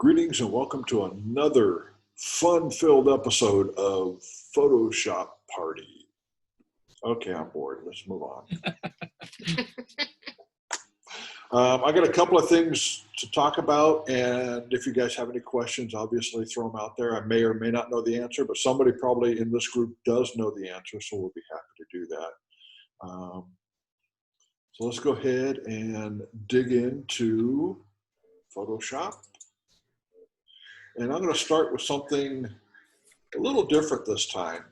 Greetings and welcome to another fun-filled episode of Photoshop Party. Okay, I'm bored. Let's move on. I got a couple of things to talk about, and if you guys have any questions, obviously throw them out there. I may or may not know the answer, but somebody probably in this group does know the answer, so we'll be happy to do that. So let's go ahead and dig into Photoshop. And I'm going to start with something a little different this time.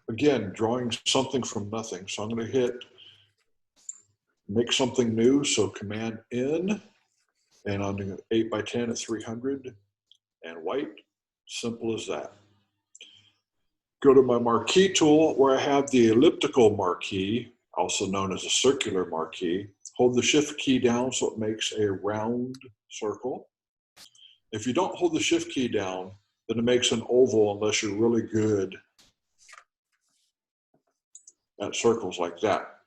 Again, drawing something from nothing. So I'm going to hit make something new. So Command N, and I'm doing 8 by 10 at 300 and white. Simple as that. Go to my marquee tool where I have the elliptical marquee, also known as a circular marquee. Hold the Shift key down so it makes a round circle. If you don't hold the Shift key down, then it makes an oval unless you're really good at circles like that.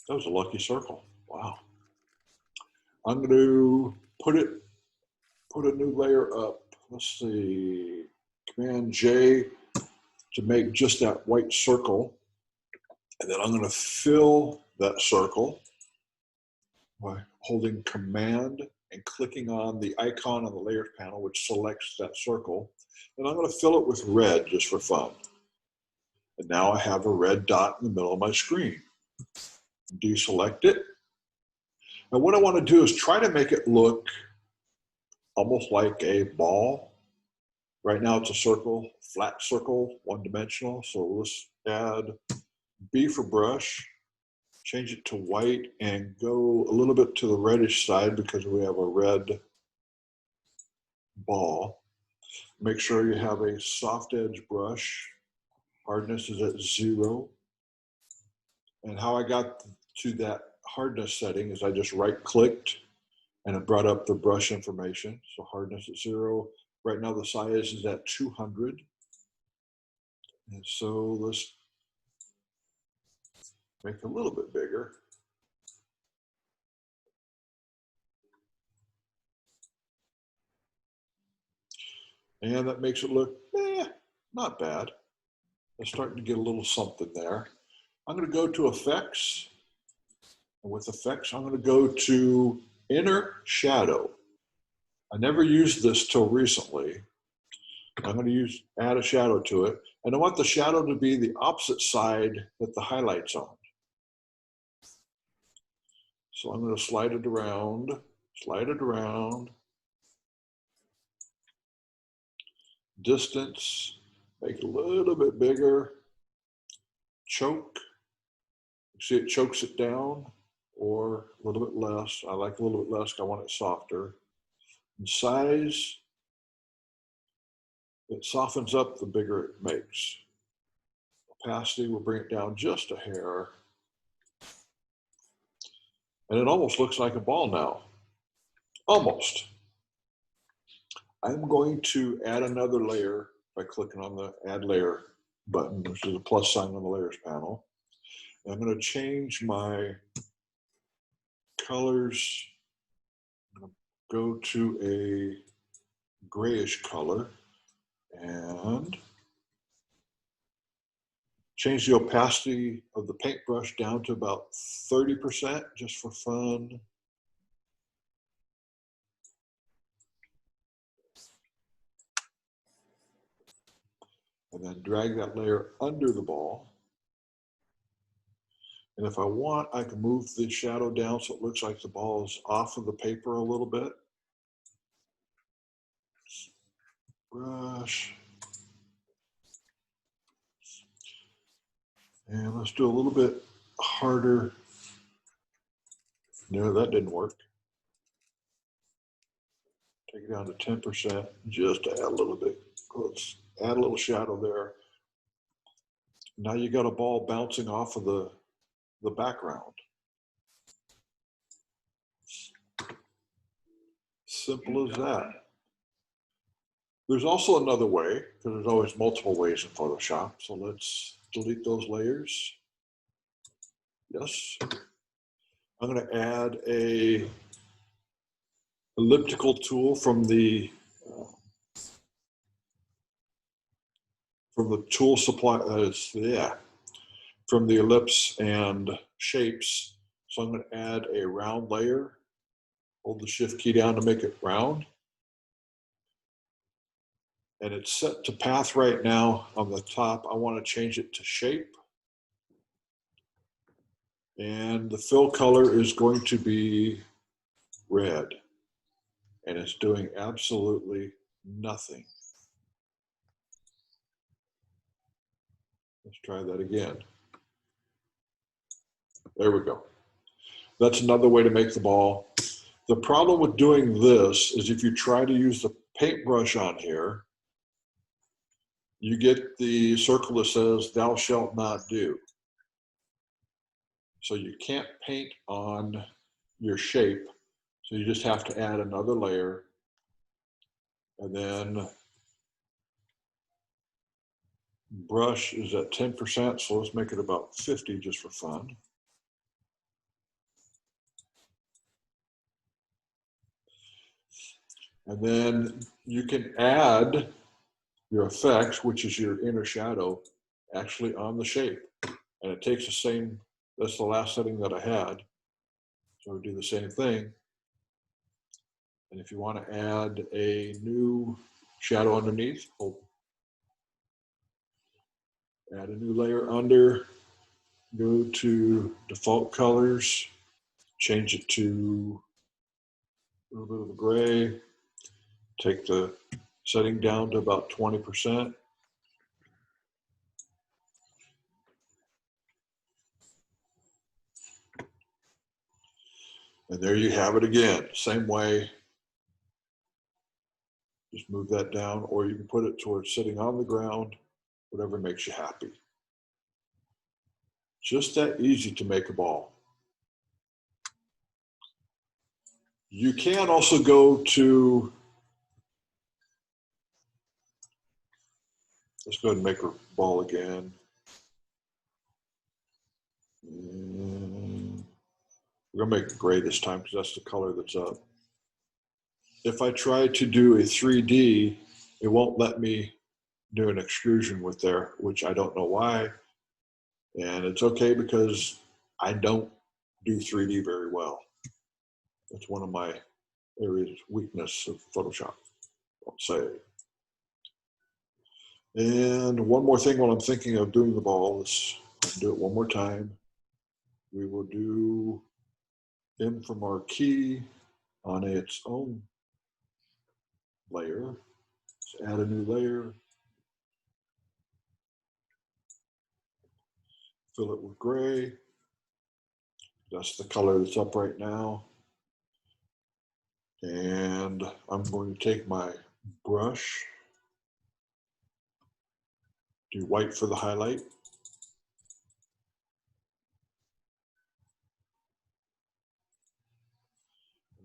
That was a lucky circle. Wow. I'm going to put a new layer up. Let's see, Command J to make just that white circle. And then I'm going to fill that circle by holding Command and clicking on the icon on the layers panel, which selects that circle. And I'm going to fill it with red just for fun. And now I have a red dot in the middle of my screen. Deselect it. And what I want to do is try to make it look almost like a ball. Right now it's a circle, flat circle, one-dimensional. So let's add B for brush. Change it to white and go a little bit to the reddish side because we have a red ball. Make sure you have a soft edge brush. Hardness is at 0. And how I got to that hardness setting is I just right-clicked and it brought up the brush information. So hardness at 0. Right now the size is at 200. And so let's make it a little bit bigger. And that makes it look, not bad. It's starting to get a little something there. I'm going to go to Effects. And with Effects, I'm going to go to Inner Shadow. I never used this till recently. I'm going to add a shadow to it. And I want the shadow to be the opposite side that the highlight's on. So I'm going to slide it around. Distance, make it a little bit bigger. Choke, see it chokes it down, or a little bit less. I like a little bit less, I want it softer. And size, it softens up the bigger it makes. Opacity, we'll bring it down just a hair. And it almost looks like a ball now. Almost. I'm going to add another layer by clicking on the Add Layer button, which is a plus sign on the Layers panel. And I'm going to change my colors. I'm going to go to a grayish color and change the opacity of the paintbrush down to about 30% just for fun. And then drag that layer under the ball. And if I want, I can move the shadow down so it looks like the ball is off of the paper a little bit. Brush. And let's do a little bit harder. No, that didn't work. Take it down to 10% just to add a little bit. Let's add a little shadow there. Now you got a ball bouncing off of the background. Simple as that. There's also another way, because there's always multiple ways in Photoshop. So let's delete those layers. Yes. I'm going to add a elliptical tool from the tool supply, from the ellipse and shapes. So I'm going to add a round layer. Hold the shift key down to make it round. And it's set to path right now on the top. I want to change it to shape. And the fill color is going to be red. And it's doing absolutely nothing. Let's try that again. There we go. That's another way to make the ball. The problem with doing this is if you try to use the paintbrush on here, you get the circle that says, "Thou shalt not do." So you can't paint on your shape. So you just have to add another layer. And then brush is at 10%, so let's make it about 50 just for fun. And then you can add your effects, which is your inner shadow, actually on the shape. And it takes the same, that's the last setting that I had. So do the same thing. And if you want to add a new shadow underneath, add a new layer under, go to default colors, change it to a little bit of a gray, take the setting down to about 20%. And there you have it again. Same way, just move that down, or you can put it towards sitting on the ground, whatever makes you happy. Just that easy to make a ball. You can also go to, let's go ahead and make a ball again. And we're gonna make it gray this time because that's the color that's up. If I try to do a 3D, it won't let me do an extrusion with there, which I don't know why. And it's okay because I don't do 3D very well. That's one of my areas of weakness of Photoshop, I'll say. And one more thing while I'm thinking of doing the ball is, I'll do it one more time. We will do M from our key on its own layer. Let's add a new layer. Fill it with gray. That's the color that's up right now. And I'm going to take my brush, do white for the highlight.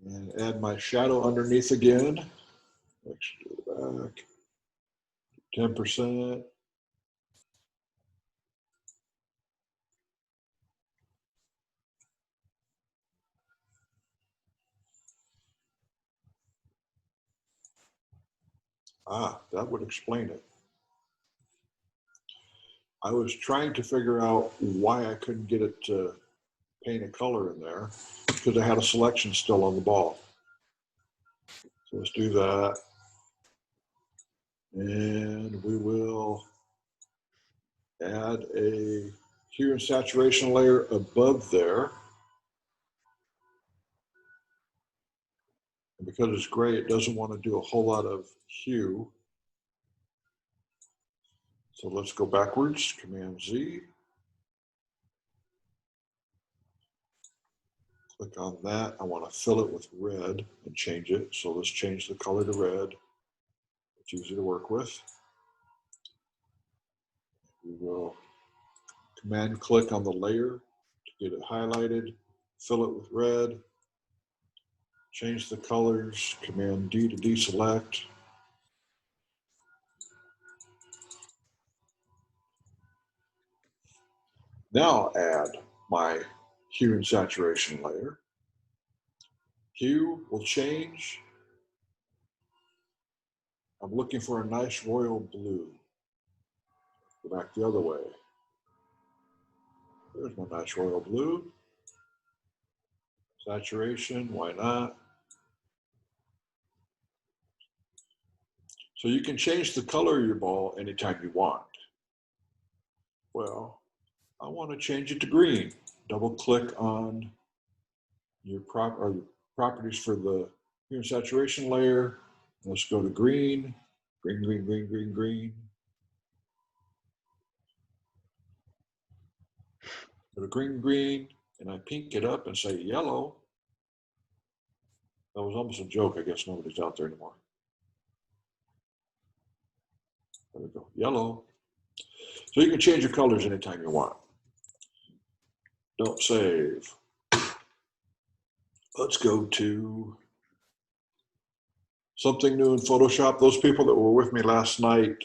And add my shadow underneath again. Actually, do it back. 10%. Ah, that would explain it. I was trying to figure out why I couldn't get it to paint a color in there because I had a selection still on the ball. So let's do that. And we will add a hue and saturation layer above there. And because it's gray, it doesn't want to do a whole lot of hue. So let's go backwards, Command Z. Click on that. I want to fill it with red and change it. So let's change the color to red. It's easy to work with. We will Command click on the layer to get it highlighted, fill it with red, change the colors, Command D to deselect. Now add my hue and saturation layer. Hue will change I'm looking for a nice royal blue. Go back the other way. There's my nice royal blue. Saturation, why not? So you can change the color of your ball anytime you want. Well, I want to change it to green. Double click on your properties for the hue and saturation layer. Let's go to green, green, green, green, green, green. Go to green, green, and I pink it up and say yellow. That was almost a joke. I guess nobody's out there anymore. There we go, yellow. So you can change your colors anytime you want. Don't save. Let's go to something new in Photoshop. Those people that were with me last night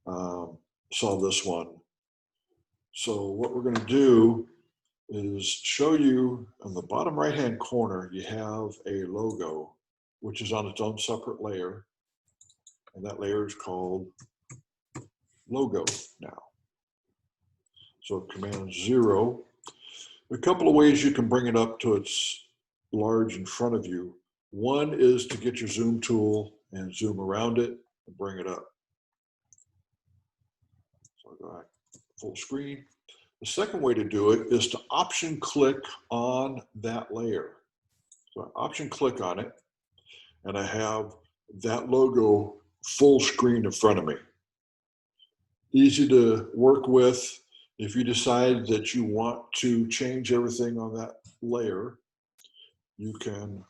saw this one. So what we're going to do is show you on the bottom right hand corner, you have a logo, which is on its own separate layer. And that layer is called logo now. So Command 0. A couple of ways you can bring it up to its large in front of you. One is to get your zoom tool and zoom around it and bring it up. So I'll go back full screen. The second way to do it is to option click on that layer. So I option click on it and I have that logo full screen in front of me. Easy to work with. If you decide that you want to change everything on that layer, you can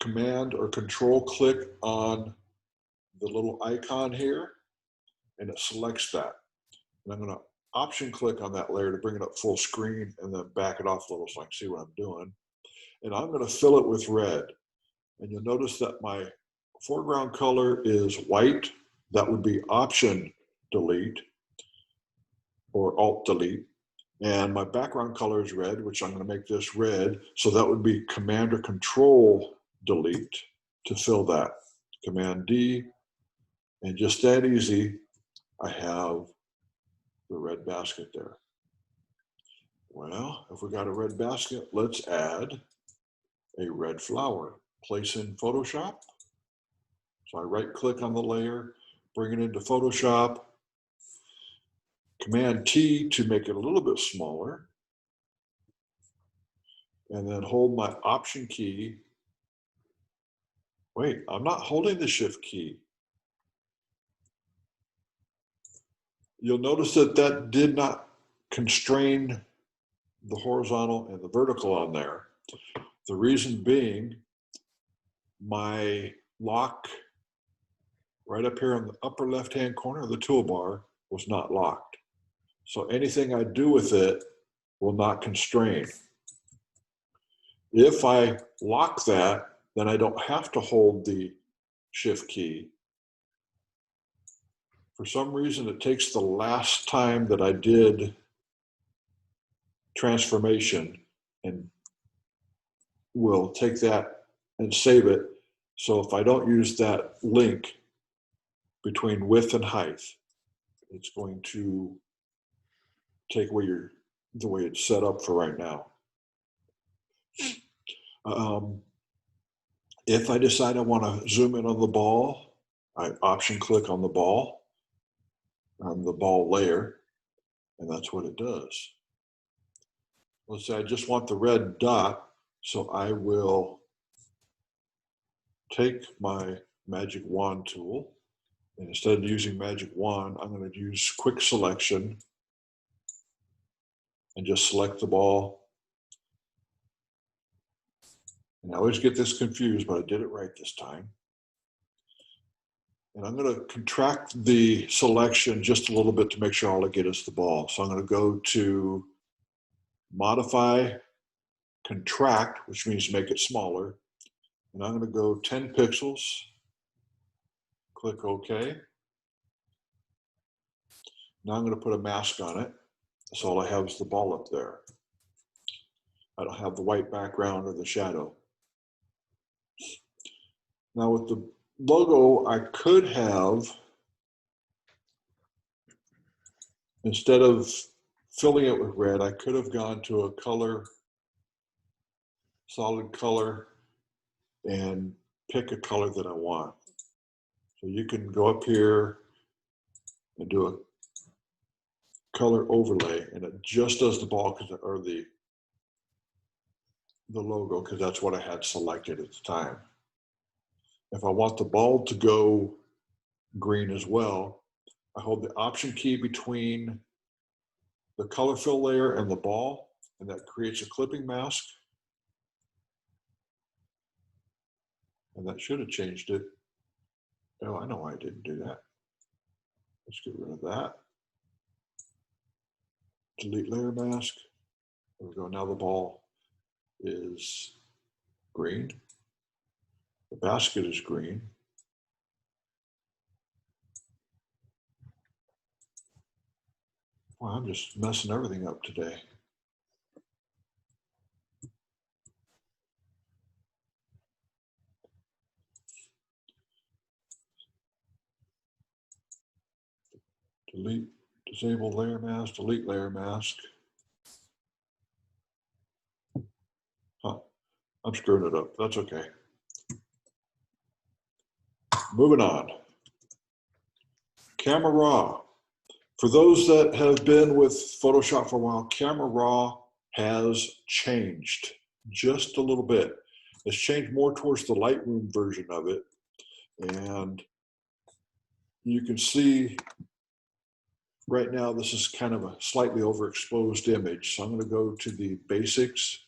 Command or Control click on the little icon here and it selects that. And I'm going to option click on that layer to bring it up full screen and then back it off a little so I can see what I'm doing. And I'm going to fill it with red. And you'll notice that my foreground color is white. That would be Option Delete or Alt Delete. And my background color is red, which I'm going to make this red. So that would be Command or Control Delete to fill that. Command D. And just that easy, I have the red basket there. Well, if we got a red basket, let's add a red flower. Place in Photoshop. So I right click on the layer, bring it into Photoshop, Command T to make it a little bit smaller, and then hold my Option key. Wait, I'm not holding the Shift key. You'll notice that that did not constrain the horizontal and the vertical on there. The reason being, my lock right up here in the upper left-hand corner of the toolbar was not locked. So anything I do with it will not constrain. If I lock that, then I don't have to hold the Shift key. For some reason, it takes the last time that I did transformation and will take that and save it. So if I don't use that link between width and height, it's going to take away the way it's set up for right now. If I decide I want to zoom in on the ball, I option click on the ball layer, and that's what it does. Let's say I just want the red dot, so I will take my magic wand tool, and instead of using magic wand, I'm going to use quick selection and just select the ball. And I always get this confused, but I did it right this time. And I'm going to contract the selection just a little bit to make sure all I get is the ball. So I'm going to go to Modify, Contract, which means make it smaller. And I'm going to go 10 pixels. Click OK. Now I'm going to put a mask on it. So all I have is the ball up there. I don't have the white background or the shadow. Now with the logo, I could have, instead of filling it with red, I could have gone to a color, solid color, and pick a color that I want. So you can go up here and do a color overlay, and it just does the ball or the logo, because that's what I had selected at the time. If I want the ball to go green as well, I hold the Option key between the color fill layer and the ball, and that creates a clipping mask. And that should have changed it. Oh, I know why I didn't do that. Let's get rid of that. Delete layer mask. There we go. Now the ball is green. The basket is green. Well, I'm just messing everything up today. Delete, disable layer mask, delete layer mask. Huh, I'm screwing it up. That's okay. Moving on. Camera Raw. For those that have been with Photoshop for a while, Camera Raw has changed just a little bit. It's changed more towards the Lightroom version of it. And you can see right now, this is kind of a slightly overexposed image. So I'm going to go to the basics,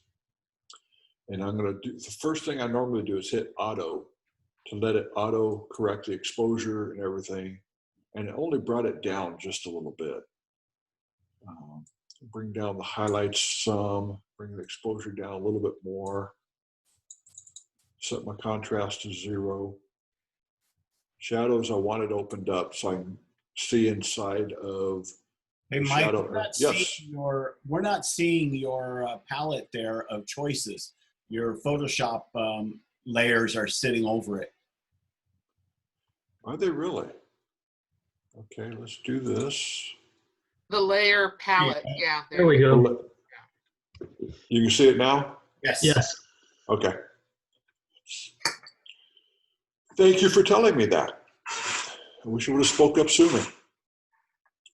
and I'm going to do, the first thing I normally do is hit auto to let it auto correct the exposure and everything. And it only brought it down just a little bit. Bring down the highlights some, bring the exposure down a little bit more. Set my contrast to 0. Shadows, I want it opened up so I can see inside of Hey, the Mike, shadow. Yes. we're not seeing your palette there of choices. Your Photoshop layers are sitting over it. Are they really? Okay, let's do this. The layer palette, yeah. There we go. You can see it now? Yes. Yes. Okay. Thank you for telling me that. I wish you would have spoke up sooner.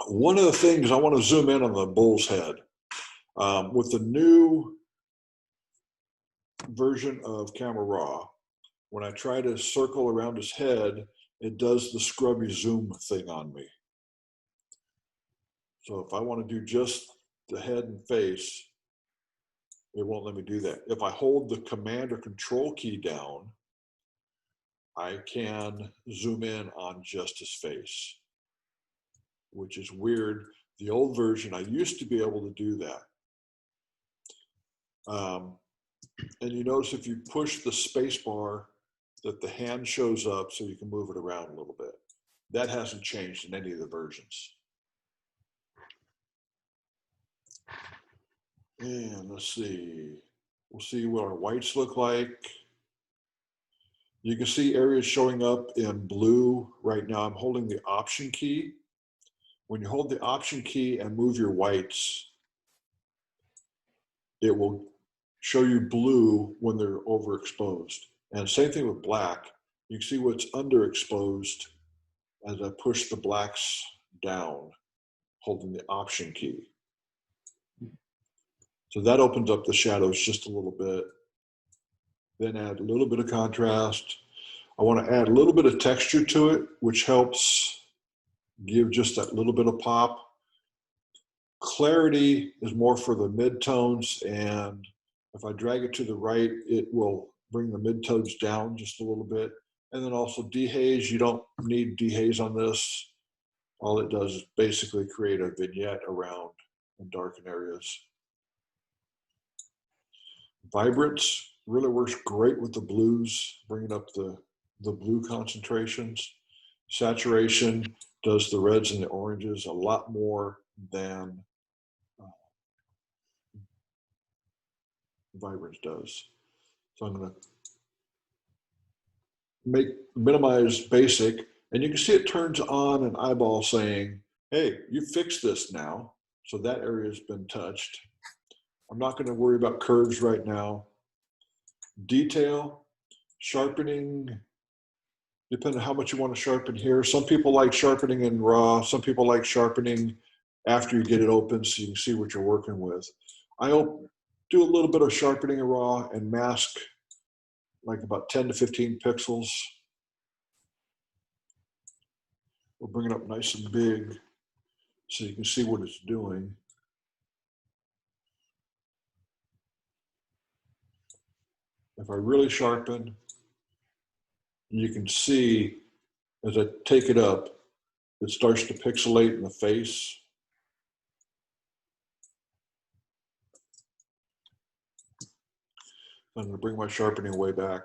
One of the things, I want to zoom in on the bull's head. With the new version of Camera Raw, when I try to circle around his head, it does the scrubby zoom thing on me. So if I want to do just the head and face, it won't let me do that. If I hold the Command or Control key down, I can zoom in on just his face, which is weird. The old version, I used to be able to do that. And you notice if you push the space bar that the hand shows up so you can move it around a little bit. That hasn't changed in any of the versions. And let's see, we'll see what our whites look like. You can see areas showing up in blue. Right now I'm holding the Option key. When you hold the Option key and move your whites, it will show you blue when they're overexposed. And same thing with black. You can see what's underexposed as I push the blacks down, holding the Option key. So that opens up the shadows just a little bit. Then add a little bit of contrast. I want to add a little bit of texture to it, which helps give just that little bit of pop. Clarity is more for the midtones, and if I drag it to the right, it will bring the midtones down just a little bit. And then also dehaze, you don't need dehaze on this. All it does is basically create a vignette around and darken areas. Vibrance really works great with the blues, bringing up the blue concentrations. Saturation does the reds and the oranges a lot more than Vibrance does. So I'm going to minimize basic, and you can see it turns on an eyeball saying, hey, you fixed this now. So that area has been touched. I'm not going to worry about curves right now. Detail, sharpening, depending on how much you want to sharpen here. Some people like sharpening in raw. Some people like sharpening after you get it open so you can see what you're working with. I do a little bit of sharpening in raw and mask like about 10 to 15 pixels. We'll bring it up nice and big so you can see what it's doing. If I really sharpen, you can see as I take it up, it starts to pixelate in the face. I'm going to bring my sharpening way back.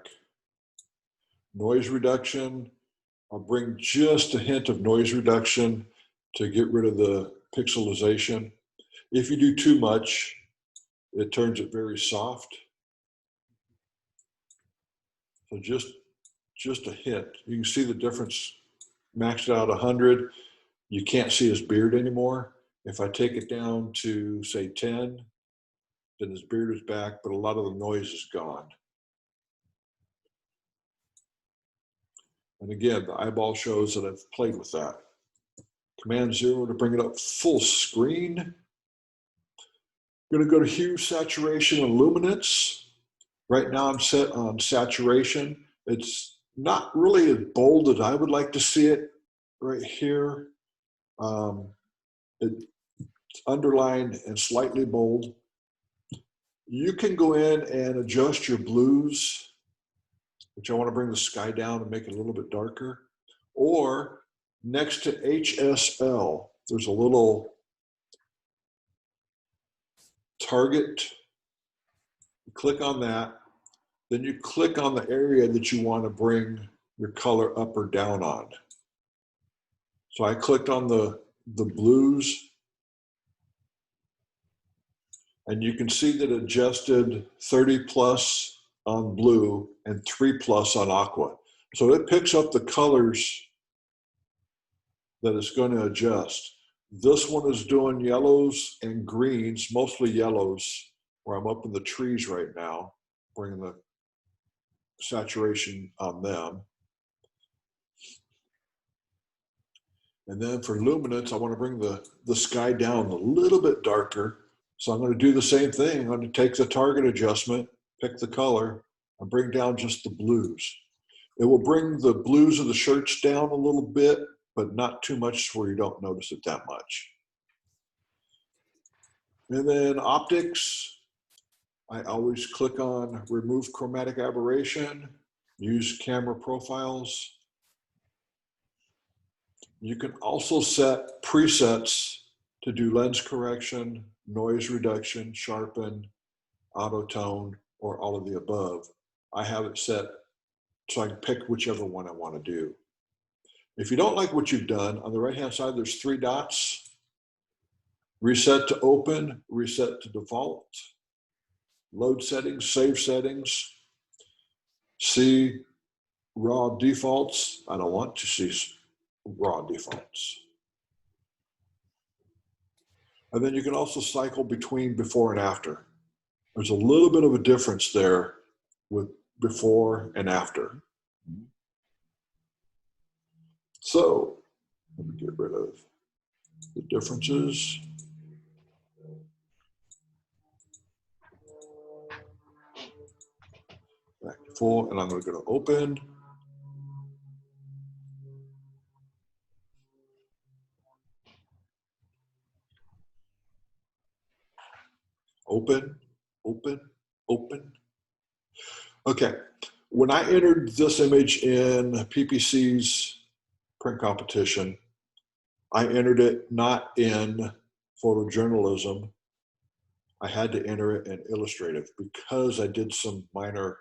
Noise reduction, I'll bring just a hint of noise reduction to get rid of the pixelization. If you do too much, it turns it very soft. So just a hint. You can see the difference. Maxed out 100, you can't see his beard anymore. If I take it down to say 10, then his beard is back, but a lot of the noise is gone. And again, the eyeball shows that I've played with that. Command 0 to bring it up full screen. I'm going to go to hue, saturation, and luminance. Right now I'm set on saturation. It's not really as bold as I would like to see it right here. It's underlined and slightly bold. You can go in and adjust your blues, which I want to bring the sky down and make it a little bit darker. Or next to HSL, there's a little target. You click on that. Then you click on the area that you want to bring your color up or down on. So I clicked on the blues, and you can see that it adjusted 30 plus on blue and 3 plus on aqua. So it picks up the colors that it's going to adjust. This one is doing yellows and greens, mostly yellows, where I'm up in the trees right now, bringing the saturation on them. And then for luminance, I want to bring the sky down a little bit darker. So I'm going to do the same thing. I'm going to take the target adjustment, pick the color, and bring down just the blues. It will bring the blues of the shirts down a little bit, but not too much where you don't notice it that much. And then optics, I always click on remove chromatic aberration, use camera profiles. You can also set presets to do lens correction, noise reduction, sharpen, auto tone, or all of the above. I have it set so I can pick whichever one I want to do. If you don't like what you've done, on the right-hand side, there's 3 dots. Reset to open, reset to default, load settings, save settings, see raw defaults. I don't want to see raw defaults. And then you can also cycle between before and after. There's a little bit of a difference there with before and after. So let me get rid of the differences. Back to full, and I'm going to go to open. Open, open, open. Okay, when I entered this image in PPC's print competition, I entered it not in photojournalism. I had to enter it in illustrative because I did some minor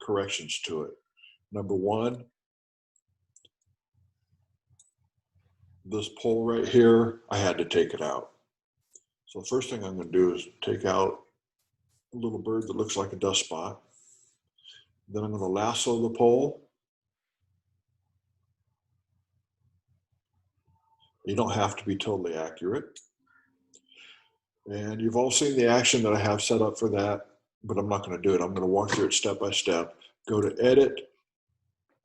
corrections to it. Number one, this pole right here, I had to take it out. So the first thing I'm going to do is take out a little bird that looks like a dust spot. Then I'm going to lasso the pole. You don't have to be totally accurate. And you've all seen the action that I have set up for that, but I'm not going to do it. I'm going to walk through it step by step. Go to Edit,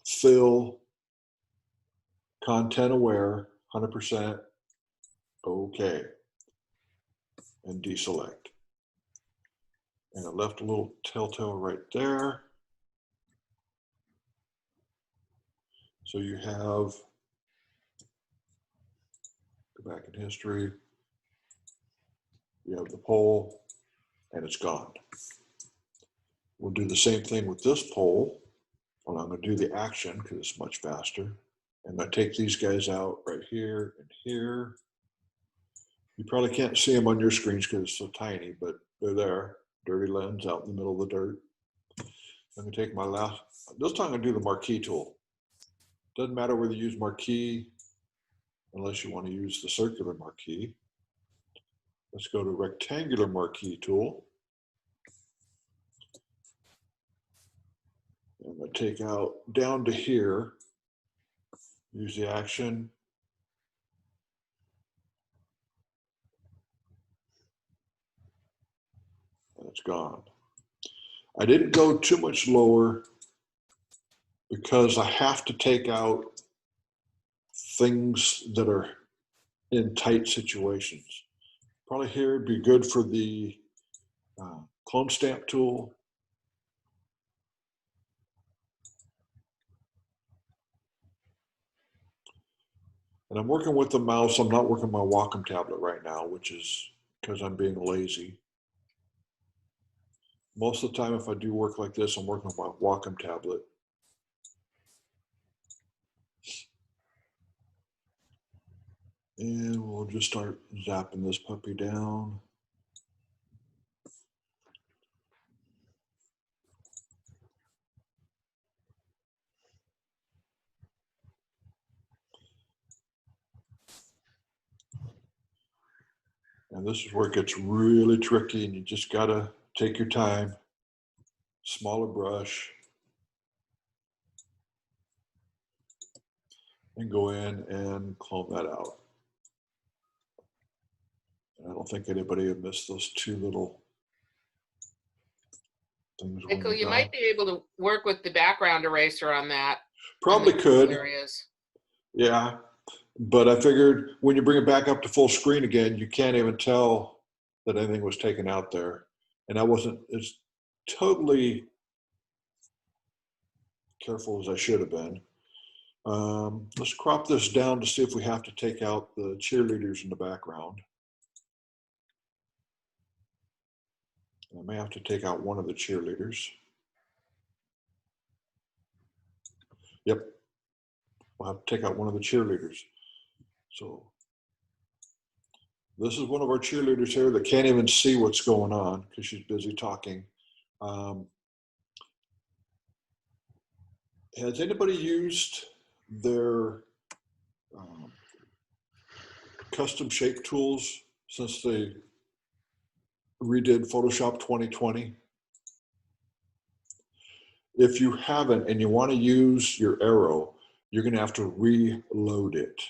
Fill, Content Aware, 100%, OK, and deselect. And it left a little telltale right there. So you have, go back in history, you have the poll, and it's gone. We'll do the same thing with this poll. Well, I'm going to do the action because it's much faster. I'm going to take these guys out right here and here. You probably can't see them on your screens because it's so tiny, but they're there. Dirty lens out in the middle of the dirt. I'm going to take my last, this time I'm going to do the marquee tool. Doesn't matter whether you use marquee, unless you want to use the circular marquee. Let's go to rectangular marquee tool. I'm going to take out down to here, use the action. And it's gone. I didn't go too much lower because I have to take out things that are in tight situations. Probably here would be good for the clone stamp tool. And I'm working with the mouse. I'm not working my Wacom tablet right now, which is because I'm being lazy. Most of the time, if I do work like this, I'm working with my Wacom tablet. And we'll just start zapping this puppy down. And this is where it gets really tricky, and you just gotta take your time. Smaller brush. And go in and clone that out. And I don't think anybody had missed those two little things. Michael, you might be able to work with the background eraser on that. Probably could. Areas. Yeah, but I figured when you bring it back up to full screen again, you can't even tell that anything was taken out there. And I wasn't as totally careful as I should have been. Let's crop this down to see if we have to take out the cheerleaders in the background. I may have to take out one of the cheerleaders. Yep, we'll have to take out one of the cheerleaders. So this is one of our cheerleaders here that can't even see what's going on because she's busy talking. Has anybody used their custom shape tools since they redid Photoshop 2020? If you haven't and you want to use your arrow, you're going to have to reload it.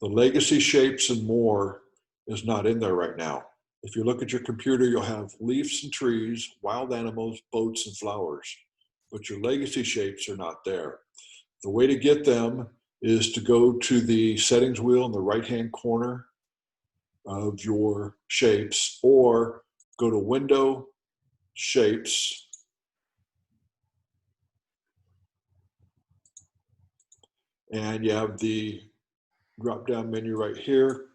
The legacy shapes and more is not in there right now. If you look at your computer, you'll have leaves and trees, wild animals, boats, and flowers, but your legacy shapes are not there. The way to get them is to go to the settings wheel in the right-hand corner of your shapes, or go to Window, Shapes, and you have the drop-down menu right here.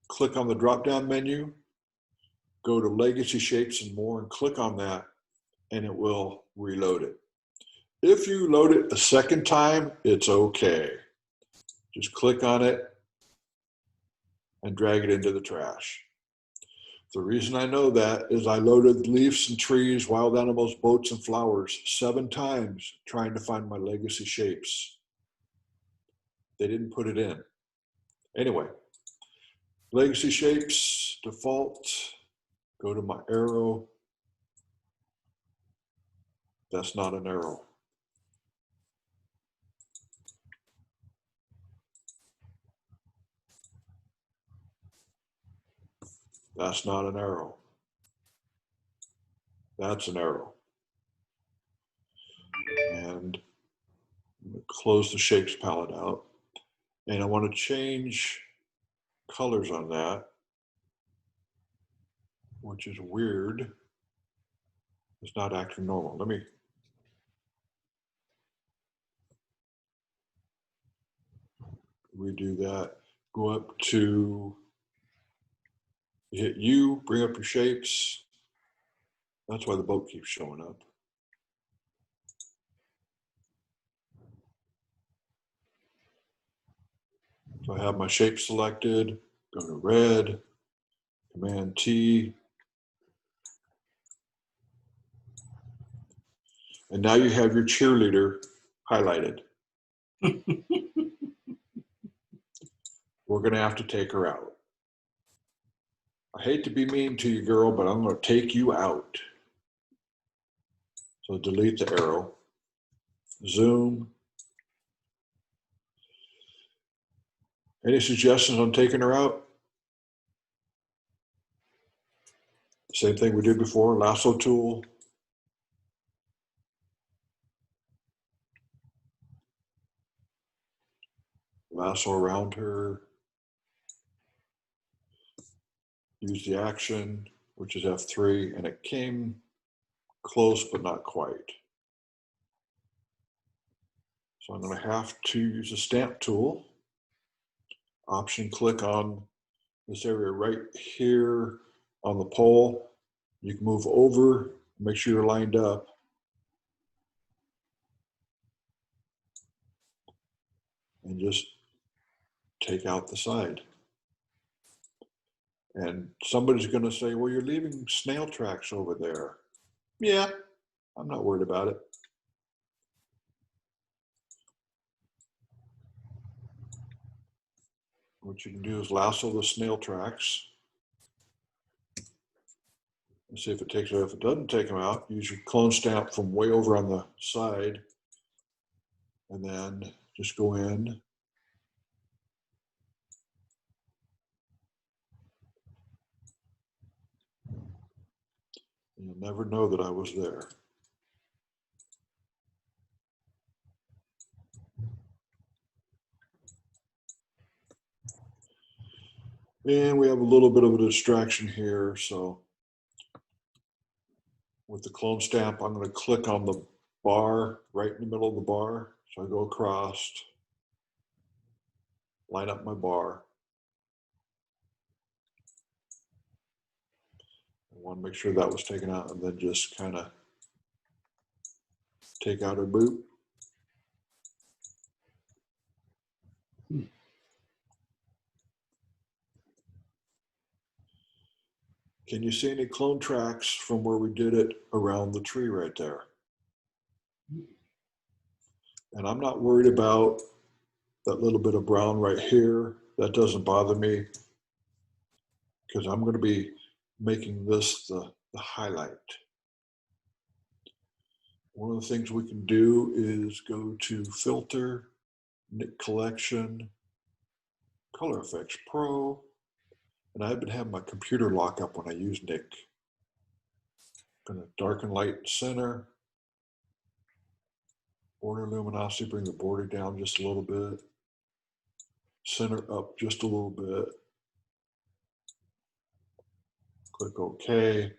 Click on the drop-down menu, go to Legacy Shapes and More, and click on that, and it will reload it. If you load it a second time, it's okay. Just click on it and drag it into the trash. The reason I know that is I loaded leaves and trees, wild animals, boats, and flowers 7 times trying to find my legacy shapes. They didn't put it in. Anyway, legacy shapes, default, go to my arrow. That's not an arrow. That's not an arrow. That's an arrow. And I'm going to close the shapes palette out. And I want to change colors on that, which is weird. It's not acting normal. Let me redo that. Go up to, hit U, bring up your shapes. That's why the boat keeps showing up. So I have my shape selected, go to red, Command T. And now you have your cheerleader highlighted. We're going to have to take her out. I hate to be mean to you, girl, but I'm going to take you out. So delete the arrow, zoom. Any suggestions on taking her out? Same thing we did before, lasso tool. Lasso around her. Use the action, which is F3, and it came close, but not quite. So I'm going to have to use the stamp tool. Option click on this area right here on the pole. You can move over, make sure you're lined up. And just take out the side. And somebody's going to say, well, you're leaving snail tracks over there. Yeah, I'm not worried about it. What you can do is lasso the snail tracks and see if it takes it out. If it doesn't take them out, use your clone stamp from way over on the side and then just go in. You'll never know that I was there. And we have a little bit of a distraction here. So with the clone stamp, I'm going to click on the bar right in the middle of the bar. So I go across, line up my bar. I want to make sure that was taken out and then just kind of take out a boot. Can you see any clone tracks from where we did it around the tree right there? And I'm not worried about that little bit of brown right here. That doesn't bother me because I'm going to be making this the highlight. One of the things we can do is go to Filter, Nik Collection, Color Effects Pro, and I've been having my computer lock up when I use Nik. I'm going to darken light center, border luminosity, bring the border down just a little bit, center up just a little bit, click OK.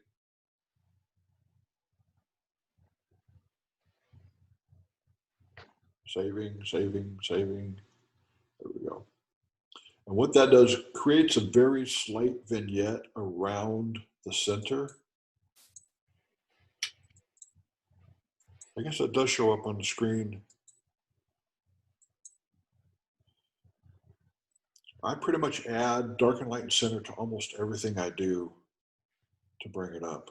Saving, saving, saving. There we go. And what that does, creates a very slight vignette around the center. I guess it does show up on the screen. I pretty much add darken, light, and center to almost everything I do to bring it up.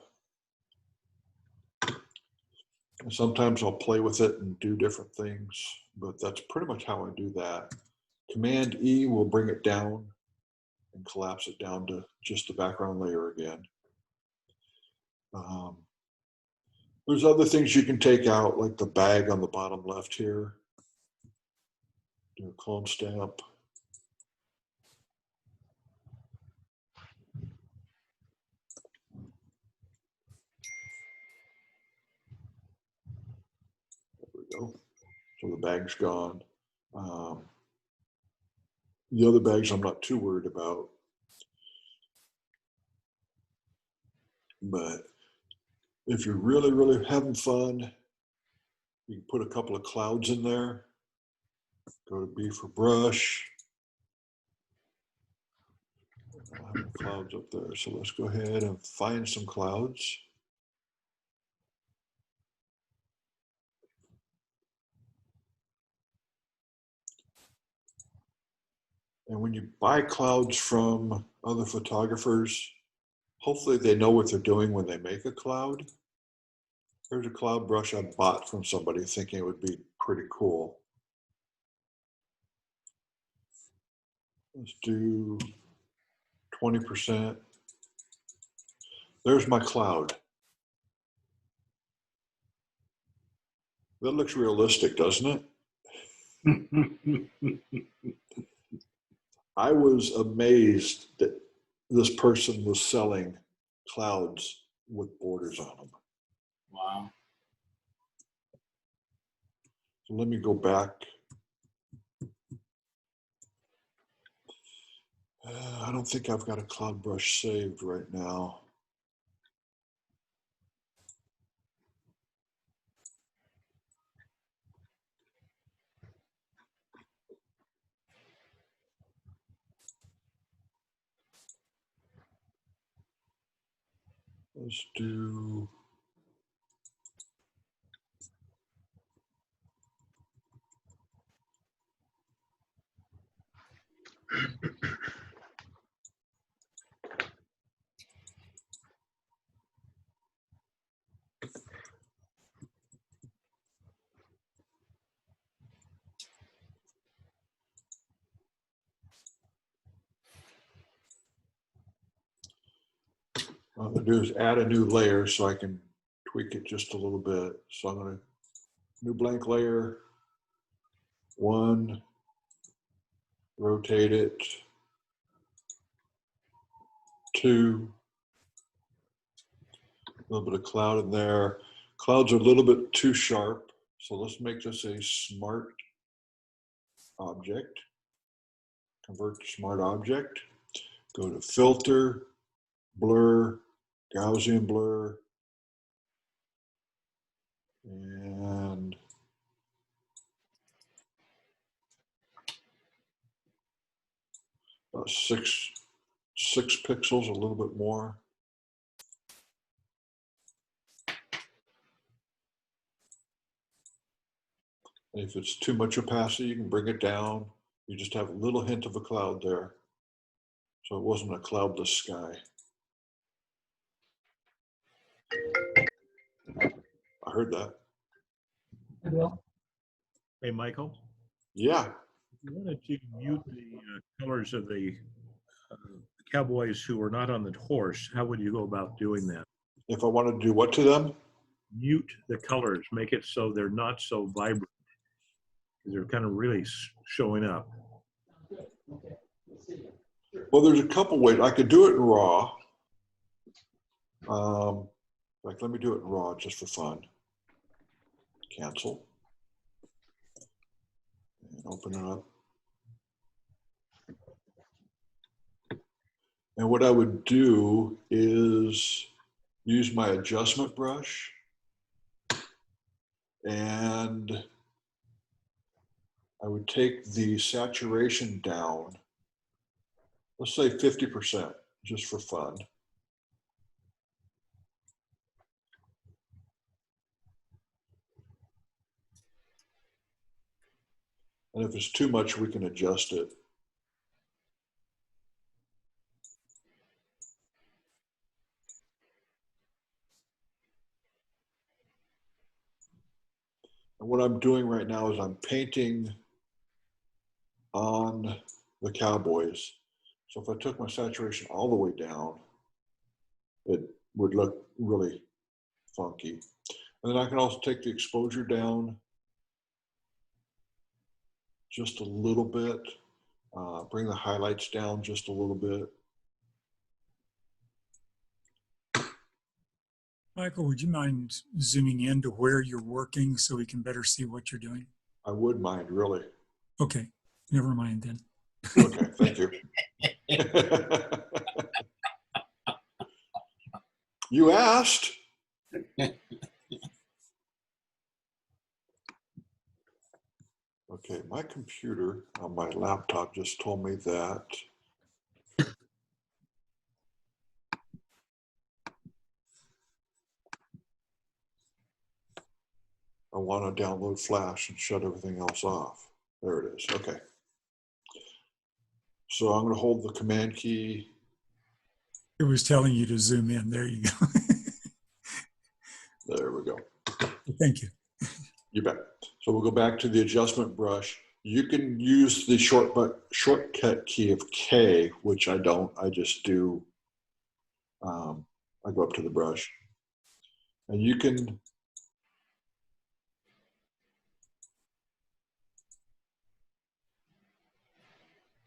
And sometimes I'll play with it and do different things, but that's pretty much how I do that. Command E will bring it down and collapse it down to just the background layer again. There's other things you can take out, like the bag on the bottom left here. Do a clone stamp. go. So the bag's gone. The other bags I'm not too worried about. But if you're really, really having fun, you can put a couple of clouds in there. Go to B for brush. I have the clouds up there. So let's go ahead and find some clouds. And when you buy clouds from other photographers, hopefully they know what they're doing when they make a cloud. Here's a cloud brush I bought from somebody thinking it would be pretty cool. Let's do 20%. There's my cloud. That looks realistic, doesn't it? I was amazed that this person was selling clouds with borders on them. Wow. So let me go back. I don't think I've got a cloud brush saved right now. Let's do what I'm going to do is add a new layer so I can tweak it just a little bit. So I'm going to new blank layer, 1, rotate it, 2, a little bit of cloud in there. Clouds are a little bit too sharp, so let's make this a smart object. Convert to smart object. Go to filter, blur, Gaussian blur, and about 6 pixels, a little bit more. And if it's too much opacity, you can bring it down. You just have a little hint of a cloud there. So it wasn't a cloudless sky. I heard that. Hey, Michael, Yeah. if you wanted to mute the colors of the cowboys who are not on the horse, how would you go about doing that? If I wanted to do what to them? Mute the colors, make it so they're not so vibrant. They're kind of really showing up. Well, there's a couple ways. I could do it in RAW. Like, let me do it in RAW just for fun. Cancel. And open it up. And what I would do is use my adjustment brush and I would take the saturation down, let's say 50%, just for fun. And if it's too much, we can adjust it. And what I'm doing right now is I'm painting on the cowboys. So if I took my saturation all the way down, it would look really funky. And then I can also take the exposure down just a little bit, bring the highlights down just a little bit. Michael, would you mind zooming in to where you're working so we can better see what you're doing? I would mind, really. Okay, never mind then. Okay, thank you. You asked. Okay, my computer on my laptop just told me that I want to download Flash and shut everything else off. There it is. Okay. So I'm going to hold the command key. It was telling you to zoom in. There you go. There we go. Thank you. You bet. So we'll go back to the adjustment brush. You can use the shortcut key of K, which I don't. I just do, I go up to the brush. And you can,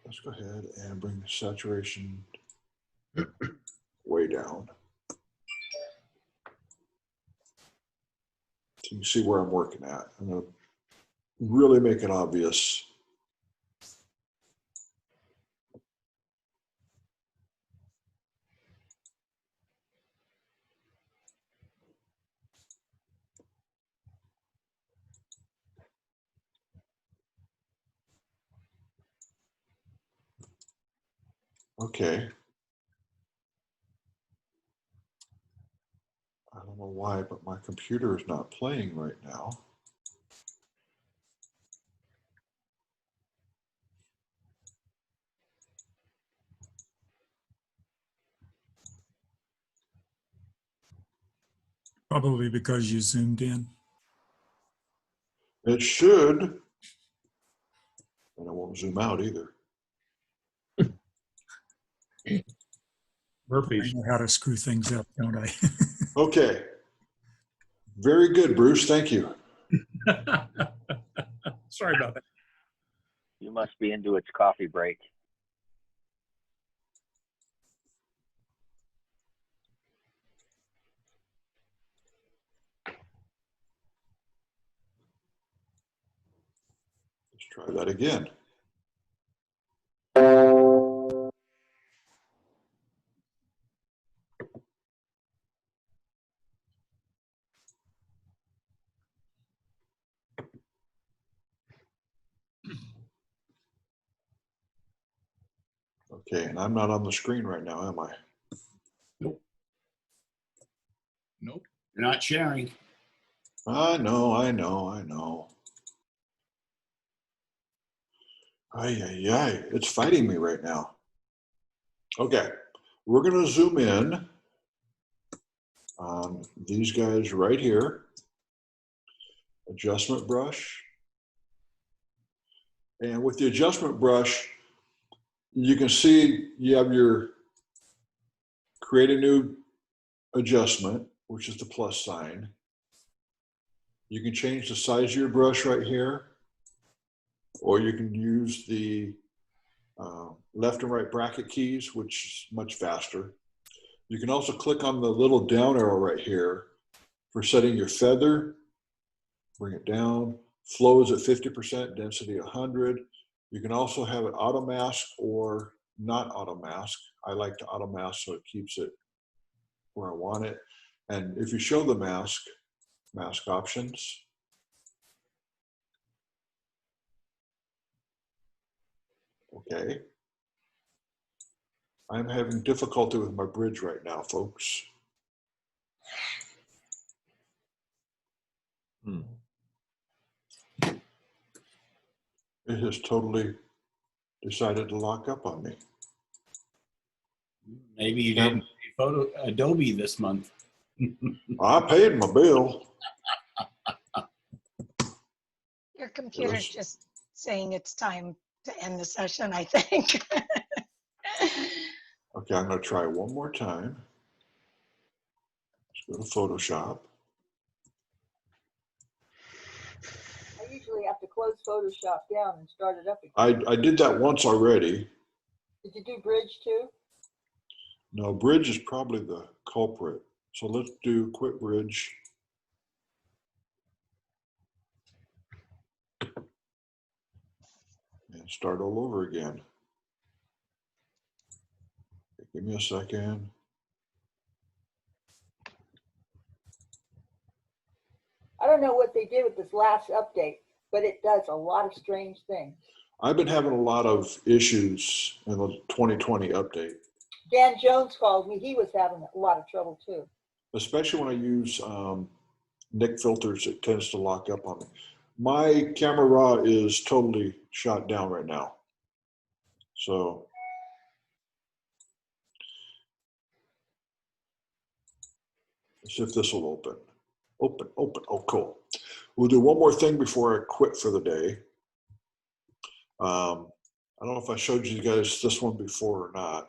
let's go ahead and bring the saturation way down. So you can see where I'm working at. I'm going to really make it obvious. Okay. I don't know why, but my computer is not playing right now. Probably because you zoomed in. It should, and I won't zoom out either. I Murphy's. know how to screw things up, don't I? Okay. Very good, Bruce. Thank you. Sorry about that. You must be into its coffee break. Let's try that again. Okay, and I'm not on the screen right now, am I? Nope. You're not sharing. I know, I know, I know. Ay, ay, ay. It's fighting me right now. Okay, we're going to zoom in on these guys right here. Adjustment brush. And with the adjustment brush, you can see you have your create a new adjustment, which is the plus sign. You can change the size of your brush right here, or you can use the left and right bracket keys, which is much faster. You can also click on the little down arrow right here for setting your feather. Bring it down. Flow is at 50%, density 100. You can also have it auto mask or not auto mask. I like to auto mask so it keeps it where I want it. And if you show the mask options, okay. I'm having difficulty with my bridge right now, folks. It has totally decided to lock up on me. Maybe you didn't photo Adobe this month. I paid my bill. Your computer's just saying it's time to end the session, I think. Okay, I'm going to try one more time. Let's go to Photoshop. I usually have to close Photoshop down and start it up again. I did that once already. Did you do Bridge too? No, Bridge is probably the culprit. So let's do quit bridge. And start all over again. Give me a second. I don't know what they did with this last update, but it does a lot of strange things. I've been having a lot of issues in the 2020 update, Dan Jones called me. He was having a lot of trouble too. especially when I use Nick filters. It tends to lock up on me. My camera raw is totally shot down right now. So let's see if this will open. Open, open. Oh, cool. We'll do one more thing before I quit for the day. I don't know if I showed you guys this one before or not.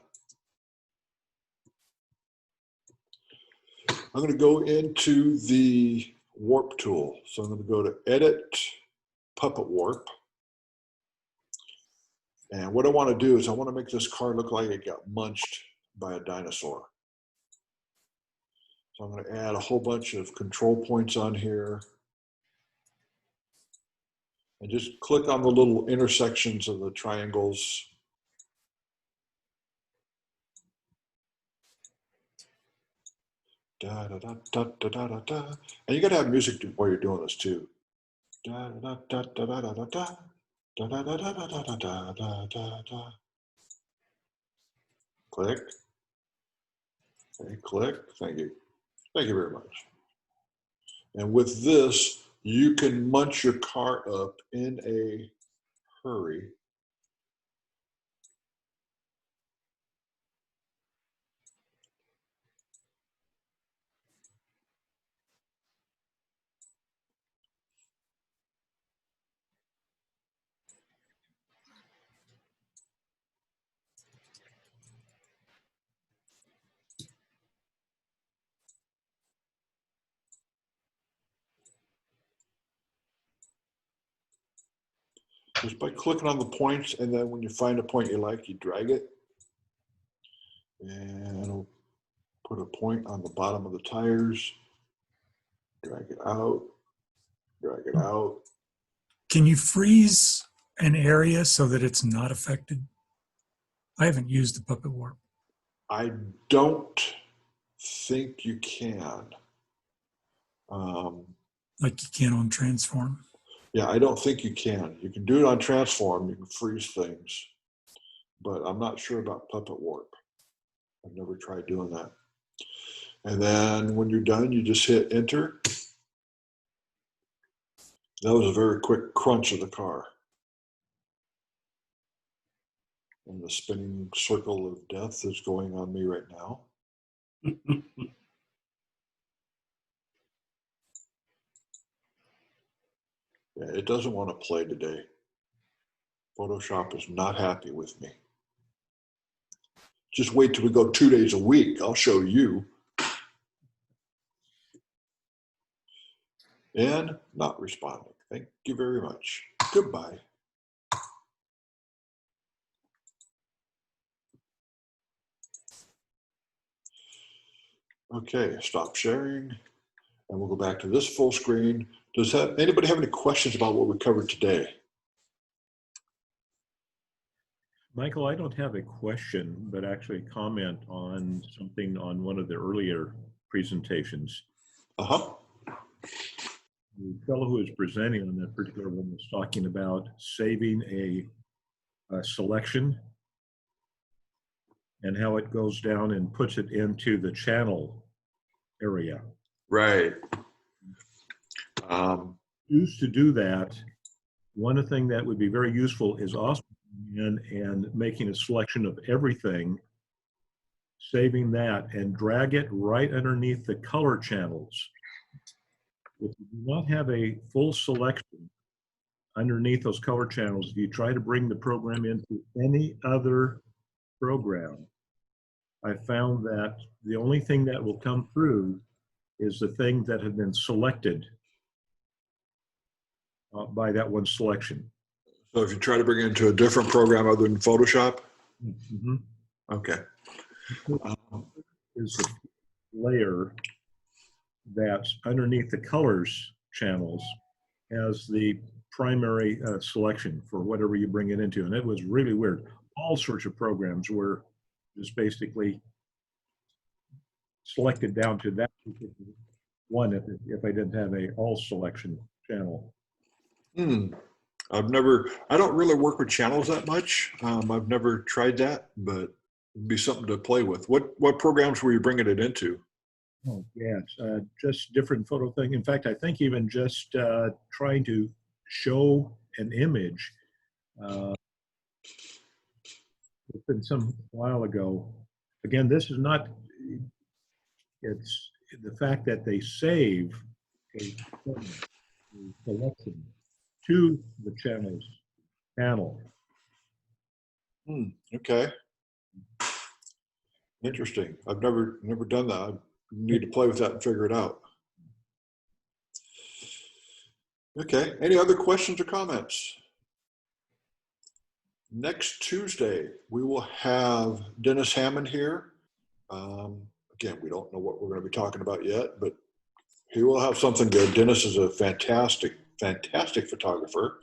I'm going to go into the warp tool. So I'm going to go to Edit, Puppet Warp. And what I want to do is I want to make this car look like it got munched by a dinosaur. So I'm going to add a whole bunch of control points on here. And just click on the little intersections of the triangles. Da, da, da, da, da, da, da, da. And you got to have music while you're doing this too. Da, da, da, da, da, da, da, da. Da, da, da, da, da, da, da, da, da, da. Click. Okay, click. Thank you. Thank you very much. And with this, you can munch your car up in a hurry. Just by clicking on the points, and then when you find a point you like, you drag it. And it'll put a point on the bottom of the tires. Drag it out. Drag it out. Can you freeze an area so that it's not affected? I haven't used the Puppet Warp. I don't think you can. Like you can on Transform. Yeah, I don't think you can. You can do it on Transform. You can freeze things. But I'm not sure about Puppet Warp. I've never tried doing that. And then when you're done, you just hit enter. That was a very quick crunch of the car. And the spinning circle of death is going on me right now. Yeah, it doesn't want to play today. Photoshop is not happy with me. Just wait till we go 2 days a week. I'll show you. And not responding. Thank you very much. Goodbye. Okay, stop sharing. And we'll go back to this full screen. Does anybody have any questions about what we covered today? Michael, I don't have a question, but actually a comment on something on one of the earlier presentations. Uh-huh. The fellow who was presenting on that particular one was talking about saving a selection and how it goes down and puts it into the channel area. Right. Used to do that. One thing that would be very useful is also going in and making a selection of everything, saving that, and drag it right underneath the color channels. If you do not have a full selection underneath those color channels, if you try to bring the program into any other program, I found that the only thing that will come through is the thing that had been selected by that one selection. So if you try to bring it into a different program other than Photoshop? Mm-hmm. Okay. Is the layer that's underneath the colors channels as the primary selection for whatever you bring it into. And it was really weird. All sorts of programs were just basically selected down to that one if I didn't have a all selection channel. I don't really work with channels that much. I've never tried that, but it'd be something to play with. What programs were you bringing it into? Oh, yes, just different photo thing. In fact, I think even just trying to show an image. It's been some while ago. Again, this is not, it's the fact that they save a selection to the panel. Okay. Interesting. I've never done that. I need to play with that and figure it out. Okay. Any other questions or comments? Next Tuesday, we will have Dennis Hammond here. Again, we don't know what we're going to be talking about yet, but he will have something good. Dennis is a fantastic photographer.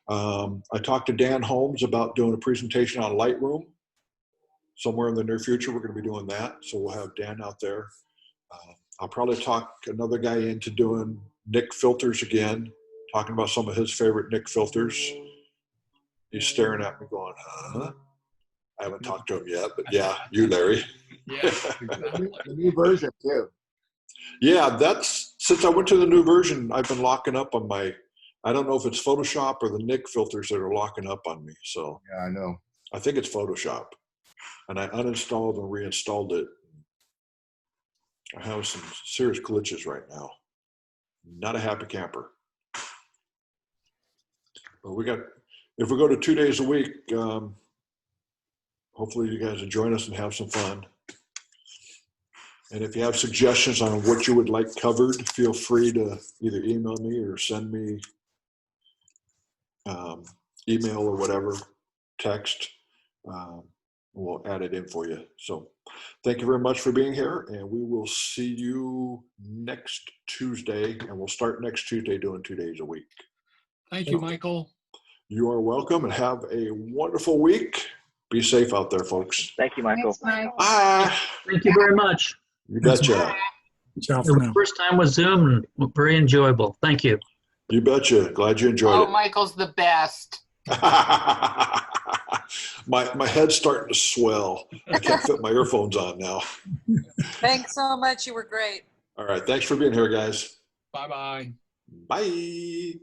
I talked to Dan Holmes about doing a presentation on Lightroom. Somewhere in the near future, we're going to be doing that. So we'll have Dan out there. I'll probably talk another guy into doing Nick filters again, talking about some of his favorite Nick filters. He's staring at me going, huh? I haven't talked to him yet, but yeah, you, Larry. Yeah, exactly. The new version too. Yeah, since I went to the new version, I've been locking up on I don't know if it's Photoshop or the Nick filters that are locking up on me. So Yeah, I know. I think it's Photoshop. And I uninstalled and reinstalled it. I have some serious glitches right now. Not a happy camper. But if we go to 2 days a week, hopefully you guys will join us and have some fun. And if you have suggestions on what you would like covered, feel free to either email me or send me email or whatever, text. We'll add it in for you. So thank you very much for being here, and we will see you next Tuesday, and we'll start next Tuesday doing 2 days a week. Thank you, Michael. You are welcome, and have a wonderful week. Be safe out there, folks. Thank you, Michael. Thanks, Michael. Bye. Thank you very much. You betcha. Ciao for now. First time with Zoom, very enjoyable. Thank you. You betcha. Glad you enjoyed Oh, it. Michael's the best. My head's starting to swell. I can't fit my earphones on now. Thanks so much. You were great. All right. Thanks for being here, guys. Bye-bye. Bye.